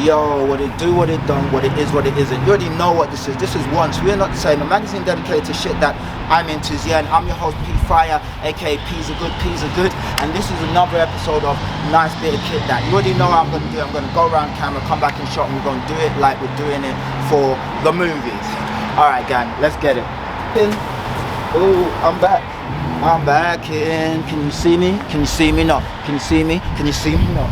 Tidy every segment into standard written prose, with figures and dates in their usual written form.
Yo, what it do, what it done, what it is, what it isn't. You already know what this is. This is Once. We're not the same. A magazine dedicated to shit that I'm into. Yeah, and I'm your host, P Fire, aka P's are good, P's are good. And this is another episode of Nice Bit of Kit That. You already know what I'm gonna do. I'm gonna go around camera, come back and shot, and we're gonna do it like we're doing it for the movies. Alright, gang, let's get it. Oh, I'm back. I'm back in. Can you see me? Can you see me? No. Can you see me? Can you see me? No.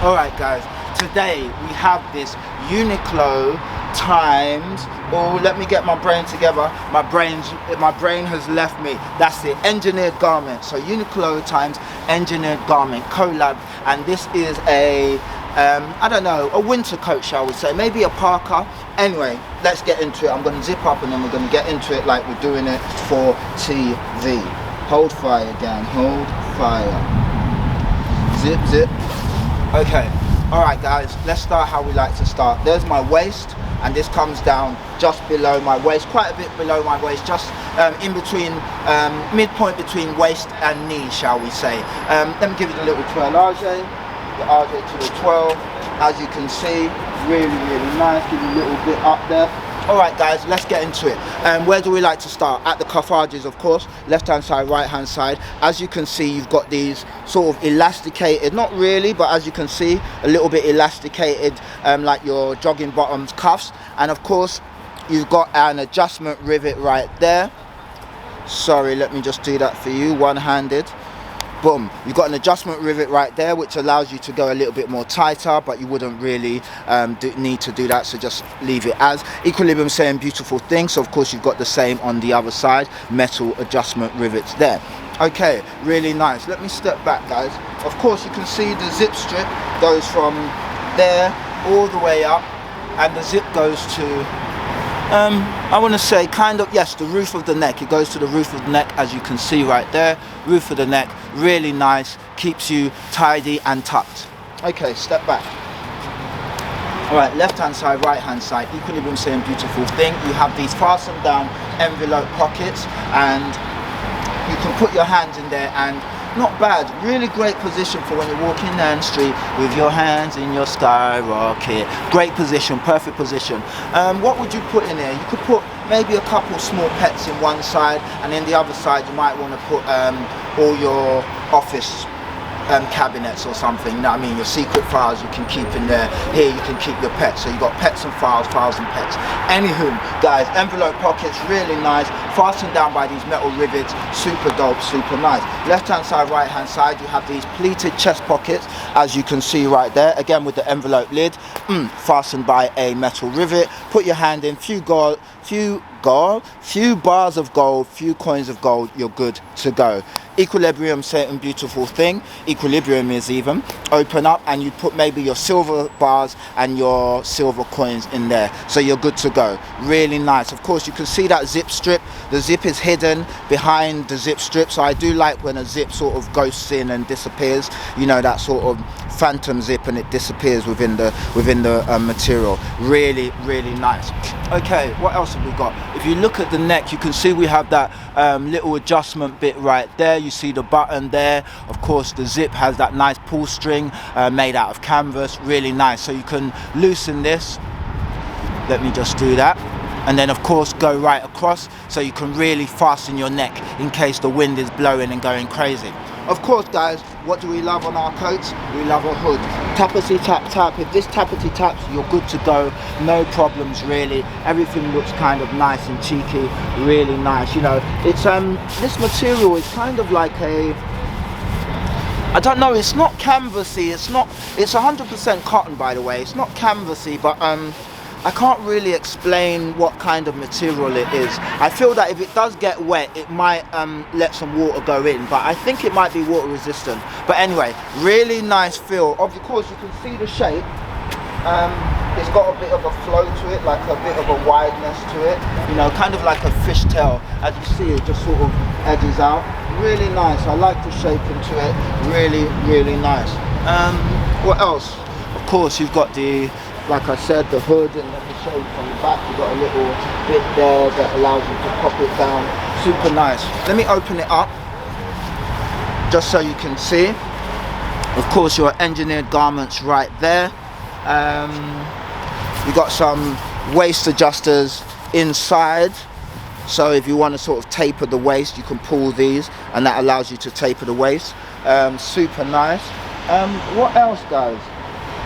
Alright, guys. Today we have this Uniqlo times, oh, let me get my brain together. My brain has left me. That's it, engineered garment. So Uniqlo times engineered garment collab, and this is a I don't know, a winter coat, shall we say, maybe a Parka. Anyway, let's get into it. I'm going to zip up and then we're going to get into it like we're doing it for TV. Hold fire, gang, hold fire. Zip, zip. Okay. Alright guys, let's start how we like to start. There's my waist, and this comes down just below my waist, quite a bit below my waist, just in between, midpoint between waist and knee, shall we say. Let me give you the little twirl, RJ, the RJ to the twirl. As you can see, really, really nice, give you a little bit up there. Alright guys, let's get into it. Where do we like to start? At the cuff edges, of course, left hand side, right hand side. As you can see, you've got these sort of elasticated, not really, but as you can see, a little bit elasticated, like your jogging bottoms cuffs. And of course, you've got an adjustment rivet right there. Sorry, let me just do that for you, one-handed. Boom, you've got an adjustment rivet right there, which allows you to go a little bit more tighter, but you wouldn't really need to do that, so just leave it as. Equilibrium saying beautiful thing, so of course you've got the same on the other side, metal adjustment rivets there. Okay, really nice. Let me step back, guys. Of course you can see the zip strip goes from there all the way up, and the zip goes to I want to say kind of, yes, the roof of the neck. It goes to the roof of the neck, as you can see right there. Roof of the neck, really nice, keeps you tidy and tucked. Okay, step back. Alright, left hand side, right hand side, equilibrium saying beautiful thing. You have these fastened down envelope pockets, and you can put your hands in there, and not bad, really great position for when you're walking down the street with your hands in your skyrocket. Great position, perfect position. What would you put in there? You could put maybe a couple small pets in one side, and in the other side you might want to put all your office cabinets or something, you know what I mean, your secret files you can keep in there. Here you can keep your pets, so you got pets and files, files and pets. Anywho, guys, envelope pockets, really nice, fastened down by these metal rivets, super dope, super nice. Left hand side, right hand side, you have these pleated chest pockets, as you can see right there, again with the envelope lid, fastened by a metal rivet. Put your hand in, few bars of gold, few coins of gold, you're good to go. Equilibrium certain beautiful thing. Equilibrium is even. Open up and you put maybe your silver bars and your silver coins in there, so you're good to go. Really nice. Of course you can see that zip strip. The zip is hidden behind the zip strip, so I do like when a zip sort of ghosts in and disappears, you know, that sort of phantom zip, and it disappears within the material. Really, really nice. Okay, what else have we got? If you look at the neck, you can see we have that little adjustment bit right there. You see the button there. Of course the zip has that nice pull string made out of canvas, really nice, so you can loosen this. Let me just do that, and then of course go right across, so you can really fasten your neck in case the wind is blowing and going crazy. Of course guys, what do we love on our coats? We love a hood. Tappity tap tap. If this tappity taps, you're good to go. No problems really. Everything looks kind of nice and cheeky, really nice. You know, it's this material is kind of like a, I don't know, it's not canvasy, it's 100% cotton, by the way. It's not canvasy, but I can't really explain what kind of material it is. I feel that if it does get wet, it might let some water go in, but I think it might be water resistant. But anyway, really nice feel. Of course, you can see the shape. It's got a bit of a flow to it, like a bit of a wideness to it. You know, kind of like a fishtail. As you see, it just sort of edges out. Really nice. I like the shape into it. Really, really nice. What else? Of course, you've got the, like I said, the hood, and let me show you from the back. You've got a little bit there that allows you to pop it down. Super nice. Let me open it up just so you can see. Of course, your engineered garments right there. You got some waist adjusters inside, so if you want to sort of taper the waist, you can pull these and that allows you to taper the waist. Super nice. What else, guys?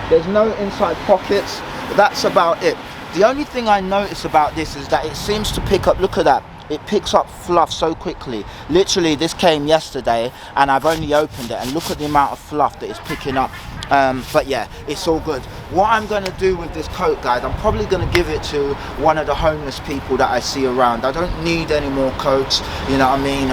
There's no inside pockets. That's about it. The only thing I notice about this is that it seems to pick up, look at that, it picks up fluff so quickly. Literally, this came yesterday and I've only opened it, and look at the amount of fluff that it's picking up. But yeah, it's all good. What I'm going to do with this coat, guys, I'm probably going to give it to one of the homeless people that I see around. I don't need any more coats, you know what I mean?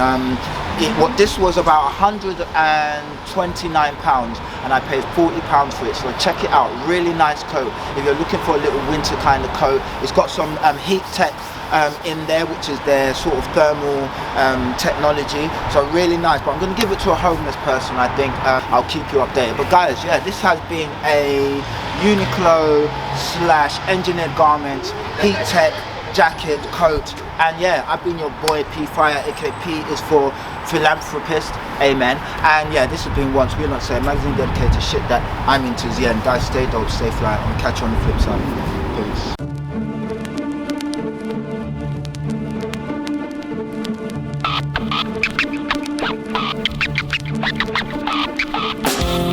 This was about £129 and I paid £40 for it, so check it out. Really nice coat if you're looking for a little winter kind of coat. It's got some Heattech in there, which is their sort of thermal technology, so really nice. But I'm going to give it to a homeless person, I think. I'll keep you updated. But guys, yeah, this has been a Uniqlo / engineered garments Heattech jacket, coat, and yeah, I've been your boy P Fire, aka P is for philanthropist, amen. And yeah, this has been Once We're Not Saying, magazine dedicated to shit that I'm into. The end, guys. Stay dope, stay fly, and catch you on the flip side. Peace.